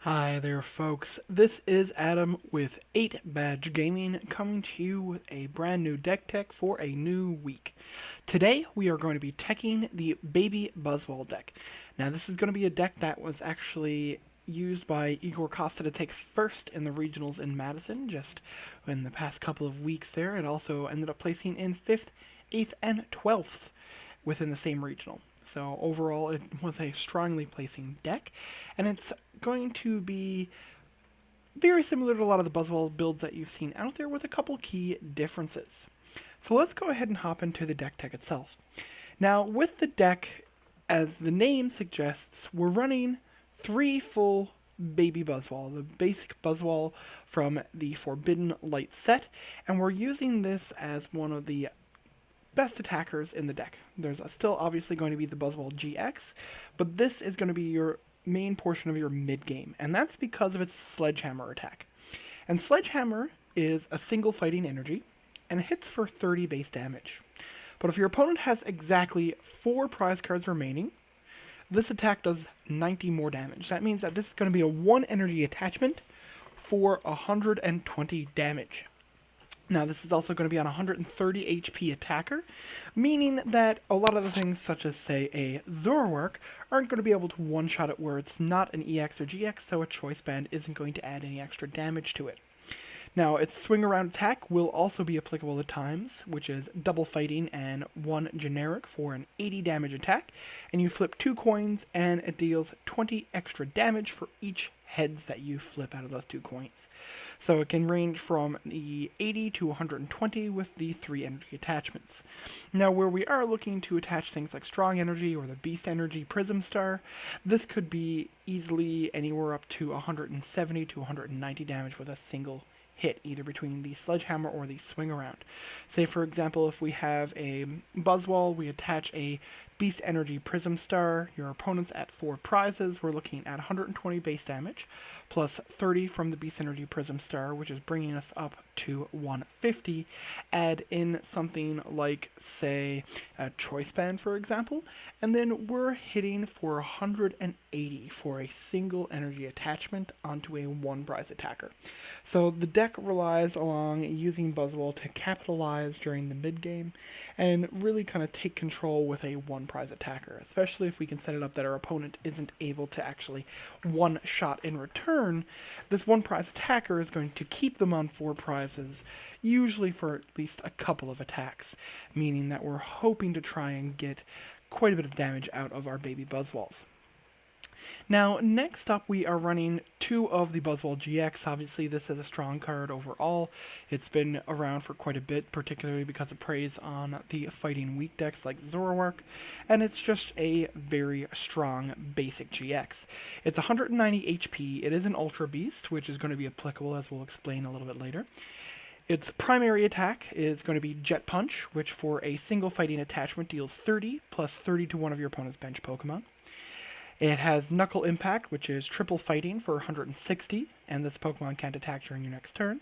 Hi there, folks. This is Adam with 8 Badge Gaming coming to you with a brand new deck tech for a new week. Today, we are going to be teching the Baby Buzzwole deck. Now, this is going to be a deck that was actually used by Igor Costa to take first in the regionals in Madison just in the past couple of weeks there. It also ended up placing in 5th, 8th, and 12th within the same regional. So overall, it was a strongly placing deck, and it's going to be very similar to a lot of the Buzzwole builds that you've seen out there with a couple key differences. So let's go ahead and hop into the deck tech itself. Now, with the deck, as the name suggests, we're running 3 full Baby Buzzwole, the basic Buzzwole from the Forbidden Light set, and we're using this as one of the best attackers in the deck. There's still obviously going to be the Buzzwole GX, but this is going to be your main portion of your mid game, and that's because of its Sledgehammer attack. And Sledgehammer is a single fighting energy, and it hits for 30 base damage. But if your opponent has exactly 4 prize cards remaining, this attack does 90 more damage. That means that this is going to be a 1 energy attachment for 120 damage. Now, this is also going to be on 130 HP attacker, meaning that a lot of the things, such as, say, a Zoroark, aren't going to be able to one-shot it where it's not an EX or GX, so a Choice Band isn't going to add any extra damage to it. Now, its swing around attack will also be applicable at times, which is double fighting and 1 generic for an 80 damage attack, and you flip 2 coins and it deals 20 extra damage for each heads that you flip out of those 2 coins. So it can range from the 80 to 120 with the 3 energy attachments. Now, where we are looking to attach things like Strong Energy or the Beast Energy Prism Star, this could be easily anywhere up to 170 to 190 damage with a single hit, either between the Sledgehammer or the Swing Around. Say, for example, if we have a Buzzwole, we attach a Beast Energy Prism Star, your opponent's at 4 prizes, we're looking at 120 base damage, plus 30 from the Beast Energy Prism Star, which is bringing us up to 150. Add in something like, say, a Choice Band, for example, and then we're hitting for 180 for a single energy attachment onto a 1 prize attacker. So the deck relies along using Buzzwole to capitalize during the mid game and really kind of take control with a 1 prize attacker, especially if we can set it up that our opponent isn't able to actually one-shot in return. This 1 prize attacker is going to keep them on 4 prizes, usually for at least a couple of attacks, meaning that we're hoping to try and get quite a bit of damage out of our baby Buzzwoles. Now, next up, we are running 2 of the Buzzwole GX. Obviously, this is a strong card overall. It's been around for quite a bit, particularly because it preys on the fighting weak decks like Zoroark, and it's just a very strong basic GX. It's 190 HP. It is an Ultra Beast, which is going to be applicable, as we'll explain a little bit later. Its primary attack is going to be Jet Punch, which for a single fighting attachment deals 30, plus 30 to one of your opponent's bench Pokemon. It has Knuckle Impact, which is triple fighting for 160, and this Pokemon can't attack during your next turn.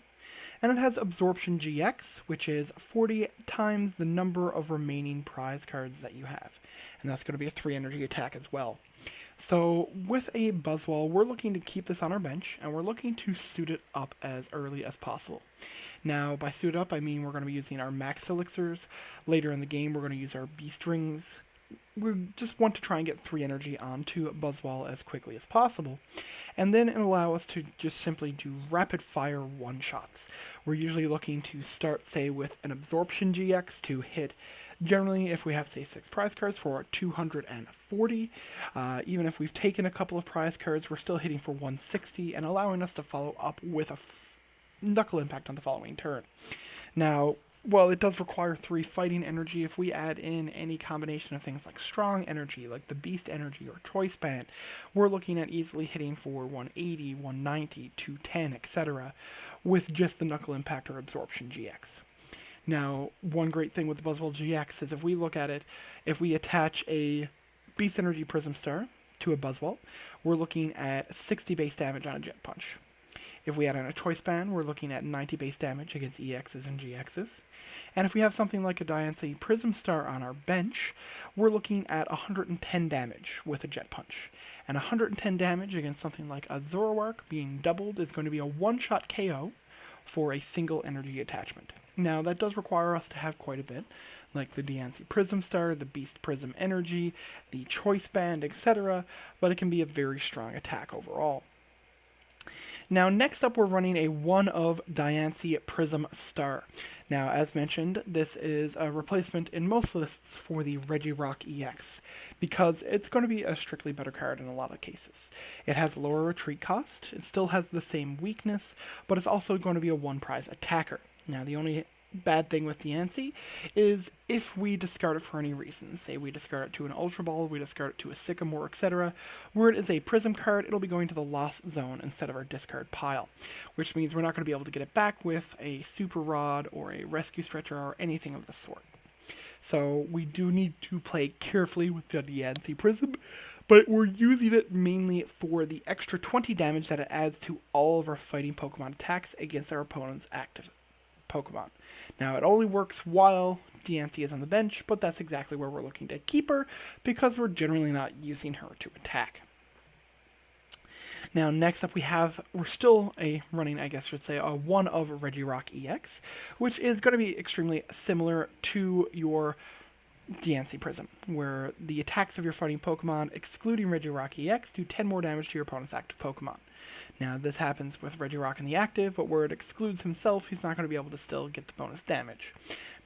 And it has Absorption GX, which is 40 times the number of remaining prize cards that you have. And that's going to be a 3 energy attack as well. So with a Buzzwole, we're looking to keep this on our bench, and we're looking to suit it up as early as possible. Now, by suit up, I mean we're going to be using our Max Elixirs. Later in the game, we're going to use our Beast Rings. We just want to try and get 3 energy onto Buzzwole as quickly as possible, and then it'll allow us to just simply do rapid fire one-shots. We're usually looking to start, say, with an Absorption GX to hit, generally, if we have, say, 6 prize cards, for 240. Even if we've taken a couple of prize cards, we're still hitting for 160, and allowing us to follow up with a Knuckle Impact on the following turn. Now, well, it does require 3 fighting energy. If we add in any combination of things like Strong Energy, like the Beast Energy or Choice Band, we're looking at easily hitting for 180, 190, 210, etc. with just the Knuckle Impact or Absorption GX. Now, one great thing with the Buzzwole GX is if we look at it, if we attach a Beast Energy Prism Star to a Buzzwole, we're looking at 60 base damage on a Jet Punch. If we add in a choice band, we're looking at 90 base damage against EXs and GXs. And if we have something like a Diancie Prism Star on our bench, we're looking at 110 damage with a Jet Punch. And 110 damage against something like a Zoroark being doubled is going to be a one-shot KO for a single energy attachment. Now, that does require us to have quite a bit, like the Diancie Prism Star, the Beast Prism Energy, the Choice Band, etc., but it can be a very strong attack overall. Now, next up, we're running a one of Diancie Prism Star. Now, as mentioned, this is a replacement in most lists for the Regirock EX, because it's going to be a strictly better card in a lot of cases. It has lower retreat cost, it still has the same weakness, but it's also going to be a one-prize attacker. Now, the only bad thing with Diancie is if we discard it for any reason, say we discard it to an Ultra Ball, we discard it to a Sycamore, etc., where it is a Prism card, it'll be going to the Lost Zone instead of our discard pile, which means we're not going to be able to get it back with a Super Rod or a Rescue Stretcher or anything of the sort. So we do need to play carefully with the Diancie Prism, but we're using it mainly for the extra 20 damage that it adds to all of our fighting Pokemon attacks against our opponent's active Pokemon. Now, it only works while Diancie is on the bench, but that's exactly where we're looking to keep her, because we're generally not using her to attack. Now, next up we're still running, I guess I should say, a one of Regirock EX, which is going to be extremely similar to your Diancie Prism, where the attacks of your fighting Pokemon, excluding Regirock EX, do 10 more damage to your opponent's active Pokemon. Now, this happens with Regirock in the active, but where it excludes himself, he's not going to be able to still get the bonus damage.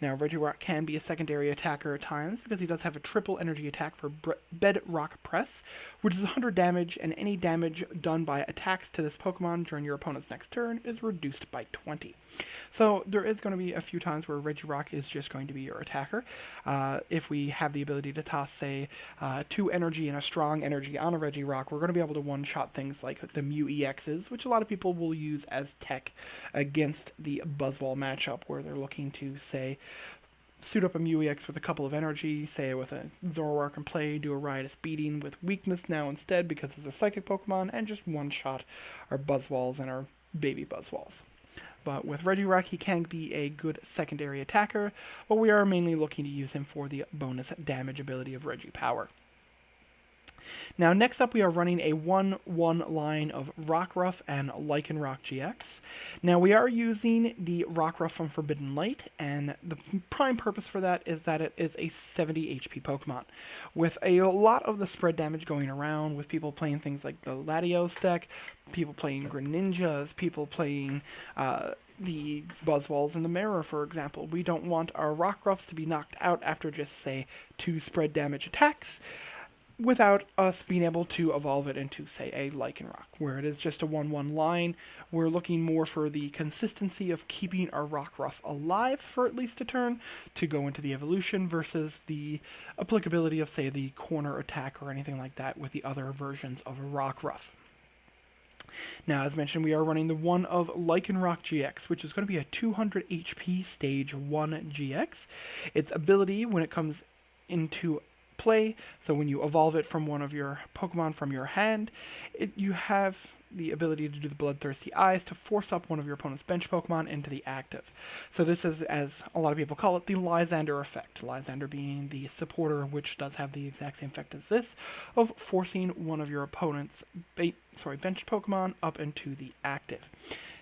Now, Regirock can be a secondary attacker at times, because he does have a triple energy attack for Bedrock Press, which is 100 damage, and any damage done by attacks to this Pokemon during your opponent's next turn is reduced by 20. So there is going to be a few times where Regirock is just going to be your attacker. If we have the ability to toss, say, 2 energy and a strong energy on a Regirock, we're going to be able to one-shot things like the Mew EXs, which a lot of people will use as tech against the Buzzwole matchup, where they're looking to, say, suit up a Mew EX with a couple of energy, say with a Zoroark in play, do a Riotous Beating with weakness now instead because it's a Psychic Pokemon, and just one-shot our Buzzwoles and our baby Buzzwoles. But with Regirock, he can be a good secondary attacker, but we are mainly looking to use him for the bonus damage ability of Regipower. Now, next up, we are running a 1-1 line of Rockruff and Lycanroc GX. Now, we are using the Rockruff from Forbidden Light, and the prime purpose for that is that it is a 70 HP Pokemon. With a lot of the spread damage going around, with people playing things like the Latios deck, people playing Greninjas, people playing the Buzzwoles and the Mirror, for example, we don't want our Rockruffs to be knocked out after just, say, 2 spread damage attacks, without us being able to evolve it into, say, a Lycanroc, where it is just a 1-1 line. We're looking more for the consistency of keeping our Rockruff alive for at least a turn to go into the evolution versus the applicability of, say, the corner attack or anything like that with the other versions of Rockruff. Now, as mentioned, we are running the one of Lycanroc GX, which is going to be a 200 HP Stage 1 GX. Its ability, when it comes into play, so when you evolve it from one of your Pokemon from your hand, you have the ability to do the Bloodthirsty Eyes to force up one of your opponent's bench Pokemon into the active. So this is, as a lot of people call it, the Lysander effect. Lysander being the supporter, which does have the exact same effect as this, of forcing one of your opponent's bench Pokemon up into the active.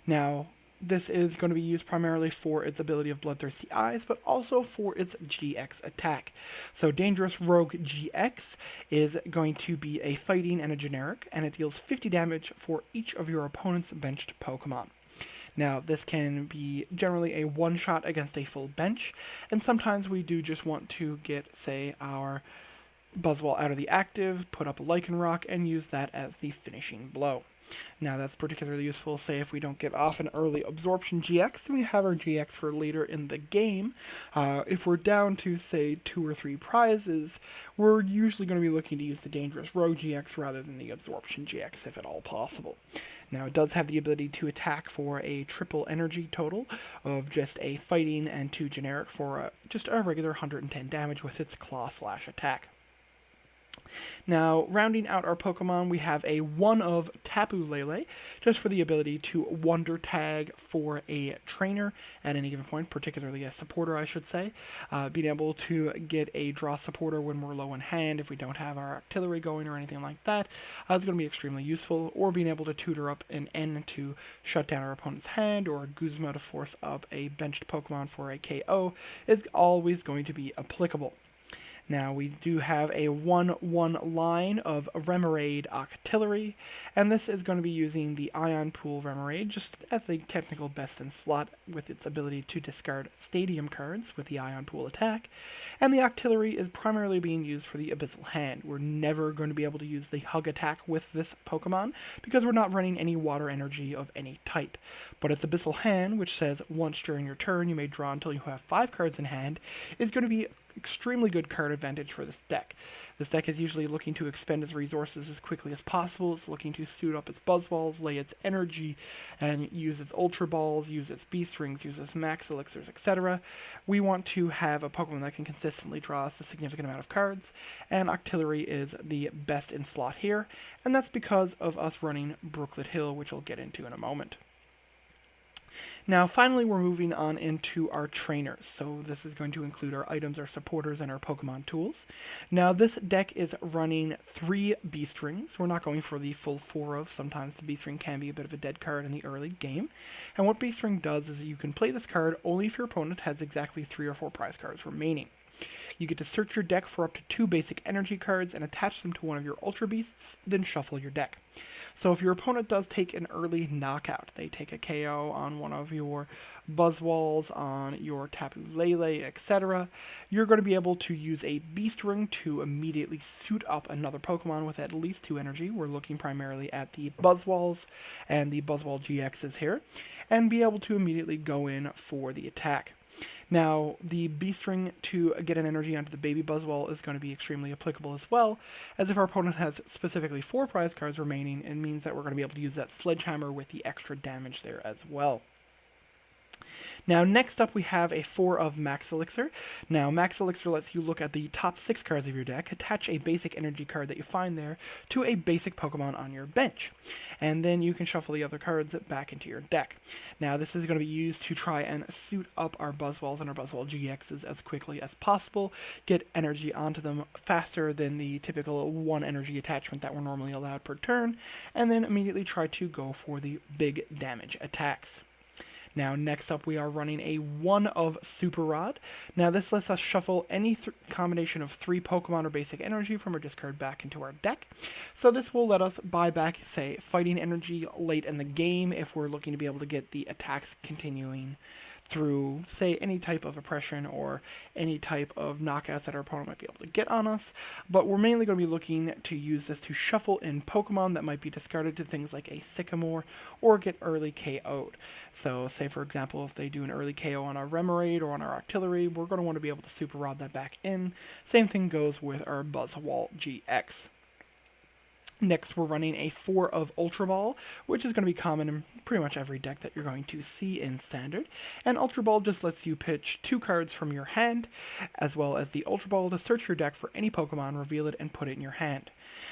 Now, this is going to be used primarily for its ability of Bloodthirsty Eyes, but also for its GX attack. So Dangerous Rogue GX is going to be a fighting and a generic, and it deals 50 damage for each of your opponent's benched Pokemon. Now, this can be generally a one-shot against a full bench, and sometimes we do just want to get, say, our Buzzwole out of the active, put up a Lycanroc, and use that as the finishing blow. Now, that's particularly useful, say, if we don't get off an early Absorption GX, and we have our GX for later in the game. If we're down to, say, 2 or 3 prizes, we're usually going to be looking to use the Dangerous Rogue GX rather than the Absorption GX, if at all possible. Now, it does have the ability to attack for a triple energy total of just a fighting and 2 generic for just a regular 110 damage with its Claw/attack. Now, rounding out our Pokemon, we have a 1 of Tapu Lele, just for the ability to Wonder Tag for a trainer at any given point, particularly a supporter, I should say. Being able to get a draw supporter when we're low in hand, if we don't have our artillery going or anything like that, is going to be extremely useful. Or being able to tutor up an N to shut down our opponent's hand, or a Guzma to force up a benched Pokemon for a KO, is always going to be applicable. Now we do have a 1/1 line of Remoraid Octillery, and this is going to be using the Ion Pool Remoraid just as the technical best in slot with its ability to discard Stadium cards with the Ion Pool attack, and the Octillery is primarily being used for the Abyssal Hand. We're never going to be able to use the Hug attack with this Pokemon because we're not running any water energy of any type. But its Abyssal Hand, which says once during your turn you may draw until you have 5 cards in hand, is going to be extremely good card advantage for this deck. This deck is usually looking to expend its resources as quickly as possible. It's looking to suit up its Buzzwalls, lay its energy, and use its Ultra Balls, use its Beast Rings, use its Max Elixirs, etc. We want to have a Pokemon that can consistently draw us a significant amount of cards, and Octillery is the best in slot here, and that's because of us running Brooklet Hill, which we'll get into in a moment. Now, finally, we're moving on into our trainers. So this is going to include our items, our supporters, and our Pokemon tools. Now, this deck is running 3 Beast Rings. We're not going for the full 4 of. Sometimes the Beast Ring can be a bit of a dead card in the early game. And what Beast Ring does is you can play this card only if your opponent has exactly 3 or 4 prize cards remaining. You get to search your deck for up to 2 basic energy cards and attach them to one of your Ultra Beasts, then shuffle your deck. So if your opponent does take an early knockout, they take a KO on one of your Buzzwalls, on your Tapu Lele, etc., you're going to be able to use a Beast Ring to immediately suit up another Pokemon with at least 2 energy. We're looking primarily at the Buzzwalls and the Buzzwole GXs here, and be able to immediately go in for the attack. Now, the Beast Ring to get an energy onto the Baby Buzzwole is going to be extremely applicable as well, as if our opponent has specifically 4 prize cards remaining, it means that we're going to be able to use that Sledgehammer with the extra damage there as well. Now, next up we have a 4 of Max Elixir. Now, Max Elixir lets you look at the top 6 cards of your deck, attach a basic energy card that you find there to a basic Pokemon on your bench, and then you can shuffle the other cards back into your deck. Now, this is going to be used to try and suit up our Buzzwalls and our Buzzwole GXs as quickly as possible, get energy onto them faster than the typical 1 energy attachment that we're normally allowed per turn, and then immediately try to go for the big damage attacks. Now, next up, we are running a 1 of Super Rod. Now, this lets us shuffle any combination of 3 Pokemon or basic energy from our discard back into our deck. So this will let us buy back, say, fighting energy late in the game if we're looking to be able to get the attacks continuing through, say, any type of oppression or any type of knockouts that our opponent might be able to get on us. But we're mainly going to be looking to use this to shuffle in Pokemon that might be discarded to things like a Sycamore or get early KO'd. So, say, for example, if they do an early KO on our Remoraid or on our Octillery, we're going to want to be able to Super Rod that back in. Same thing goes with our Buzzwole GX. Next, we're running a 4 of Ultra Ball, which is going to be common in pretty much every deck that you're going to see in Standard. And Ultra Ball just lets you pitch 2 cards from your hand, as well as the Ultra Ball to search your deck for any Pokemon, reveal it, and put it in your hand.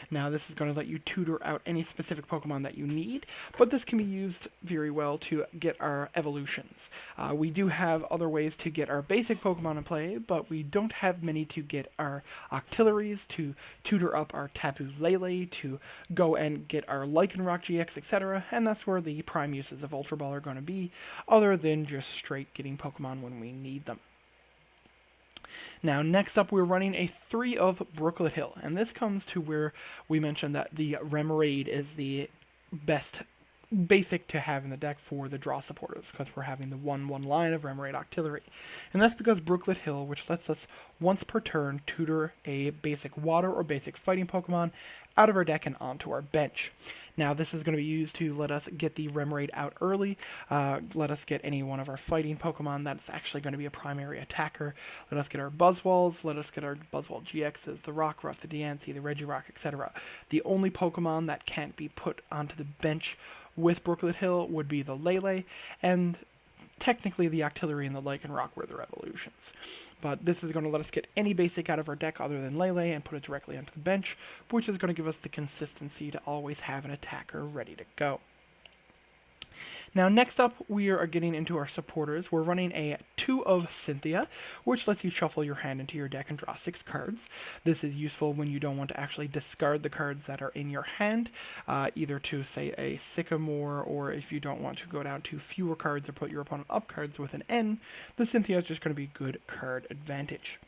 Now, this is going to let you tutor out any specific Pokemon that you need, but this can be used very well to get our evolutions. We do have other ways to get our basic Pokemon in play, but we don't have many to get our Octilleries, to tutor up our Tapu Lele, to go and get our Lycanroc GX, etc., and that's where the prime uses of Ultra Ball are going to be, other than just straight getting Pokemon when we need them. Now, next up, we're running a 3 of Brooklet Hill, and this comes to where we mentioned that the Remoraid is the best basic to have in the deck for the draw supporters, because we're having the 1/1 line of Remoraid Octillery. And that's because Brooklet Hill, which lets us once per turn tutor a basic water or basic fighting Pokemon out of our deck and onto our bench. Now, this is going to be used to let us get the Remoraid out early, let us get any one of our fighting Pokemon that's actually going to be a primary attacker, let us get our Buzzwalls, let us get our Buzzwole GXs, the Rockruff, the Diancie, the Regirock, etc. The only Pokemon that can't be put onto the bench with Brooklet Hill would be the Lele, and technically the Octillery and the Lycanroc were their evolutions. But this is going to let us get any basic out of our deck other than Lele and put it directly onto the bench, which is going to give us the consistency to always have an attacker ready to go. Now next up, we are getting into our supporters. We're running a 2 of Cynthia, which lets you shuffle your hand into your deck and draw 6 cards. This is useful when you don't want to actually discard the cards that are in your hand, either to, say, a Sycamore, or if you don't want to go down to fewer cards or put your opponent up cards with an N, the Cynthia is just going to be good card advantage.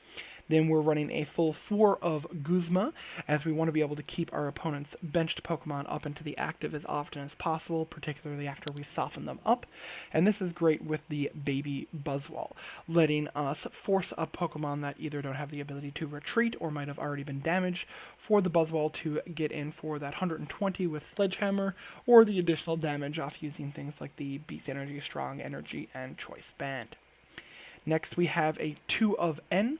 Then we're running a full 4 of Guzma, as we want to be able to keep our opponent's benched Pokemon up into the active as often as possible, particularly after we soften them up. And this is great with the baby Buzzwole, letting us force up Pokemon that either don't have the ability to retreat or might have already been damaged for the Buzzwole to get in for that 120 with Sledgehammer, or the additional damage off using things like the Beast Energy, Strong Energy, and Choice Band. Next, we have a 2 of N.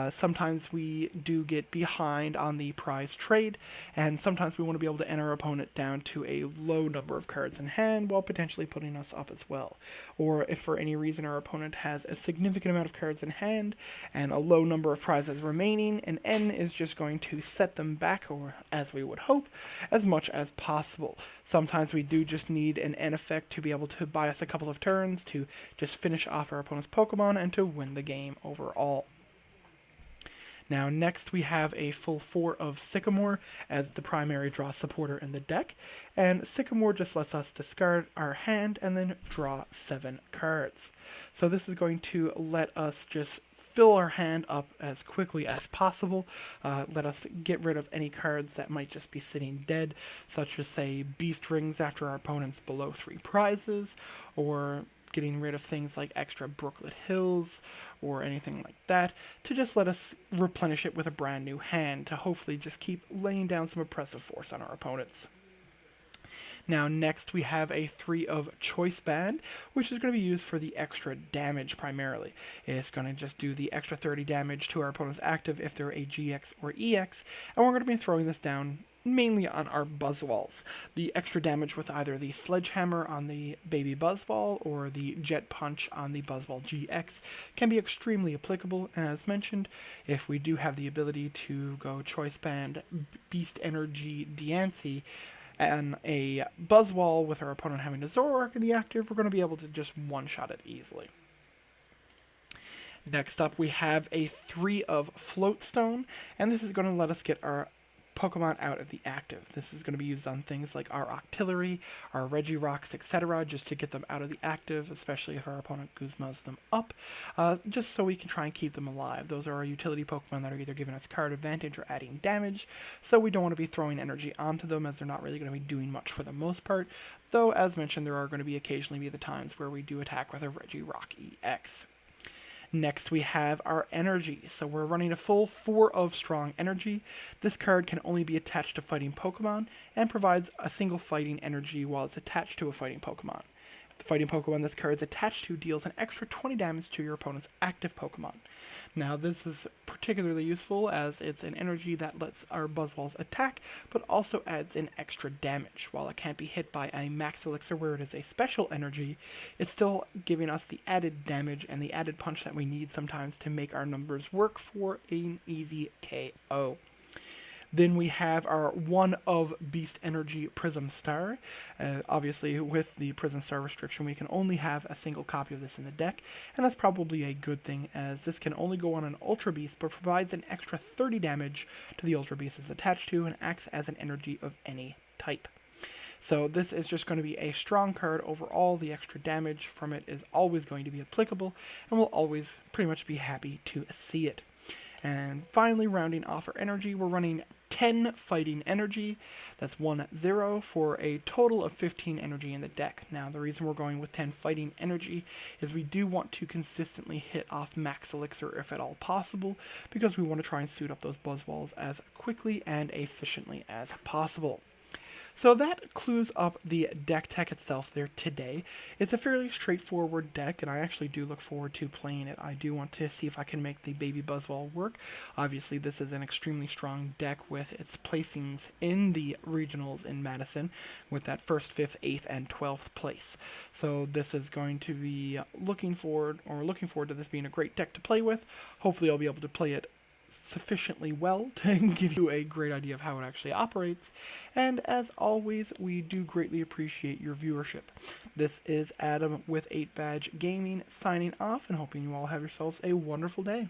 Sometimes we do get behind on the prize trade, and sometimes we want to be able to enter our opponent down to a low number of cards in hand while potentially putting us up as well. Or if for any reason our opponent has a significant amount of cards in hand and a low number of prizes remaining, an N is just going to set them back, or as we would hope, as much as possible. Sometimes we do just need an N effect to be able to buy us a couple of turns to just finish off our opponent's Pokemon and to win the game overall. Now next we have a full 4 of Sycamore as the primary draw supporter in the deck, and Sycamore just lets us discard our hand and then draw 7 cards. So this is going to let us just fill our hand up as quickly as possible, let us get rid of any cards that might just be sitting dead, such as, say, Beast Rings after our opponent's below 3 prizes, or getting rid of things like extra Brooklet Hills, or anything like that, to just let us replenish it with a brand new hand to hopefully just keep laying down some oppressive force on our opponents. Now next we have a 3 of Choice Band, which is going to be used for the extra damage primarily. It's going to just do the extra 30 damage to our opponent's active if they're a GX or EX, and we're going to be throwing this down mainly on our Buzzwoles. The extra damage with either the Sledgehammer on the baby Buzzwole or the Jet Punch on the Buzzwole GX can be extremely applicable, and as mentioned, if we do have the ability to go Choice Band, Beast Energy, Diancie, and a Buzzwole with our opponent having a Zoroark in the active, we're going to be able to just one-shot it easily. Next up, we have a 3 of Floatstone, and this is going to let us get our Pokemon out of the active. This is going to be used on things like our Octillery, our Regirocks, etc., just to get them out of the active, especially if our opponent Guzmas them up, just so we can try and keep them alive. Those are our utility Pokemon that are either giving us card advantage or adding damage, so we don't want to be throwing energy onto them as they're not really going to be doing much for the most part, though, as mentioned, there are going to be occasionally the times where we do attack with a Regirock EX. Next we have our energy. So we're running a full 4 of Strong Energy. This card can only be attached to fighting Pokemon and provides a single fighting energy while it's attached to a fighting Pokemon. The fighting Pokemon this card is attached to deals an extra 20 damage to your opponent's active Pokemon. Now this is particularly useful as it's an energy that lets our Buzzwoles attack, but also adds in extra damage. While it can't be hit by a Max Elixir where it is a special energy, it's still giving us the added damage and the added punch that we need sometimes to make our numbers work for an easy KO. Then we have our 1 of Beast Energy Prism Star. Obviously, with the Prism Star restriction, we can only have a single copy of this in the deck, and that's probably a good thing, as this can only go on an Ultra Beast, but provides an extra 30 damage to the Ultra Beast it's attached to, and acts as an energy of any type. So this is just going to be a strong card overall. The extra damage from it is always going to be applicable, and we'll always pretty much be happy to see it. And finally, rounding off our energy, we're running 10 Fighting Energy. That's 1-0 for a total of 15 energy in the deck. Now, the reason we're going with 10 Fighting Energy is we do want to consistently hit off Max Elixir if at all possible, because we want to try and suit up those Buzzwoles as quickly and efficiently as possible. So that clues up the deck tech itself there today. It's a fairly straightforward deck, and I actually do look forward to playing it. I do want to see if I can make the Baby Buzzwole work. Obviously, this is an extremely strong deck with its placings in the regionals in Madison, with that first, fifth, eighth, and 12th place. So this is going to be looking forward to this being a great deck to play with. Hopefully, I'll be able to play it sufficiently well to give you a great idea of how it actually operates. And as always, we do greatly appreciate your viewership. This is Adam with 8 Badge Gaming signing off and hoping you all have yourselves a wonderful day.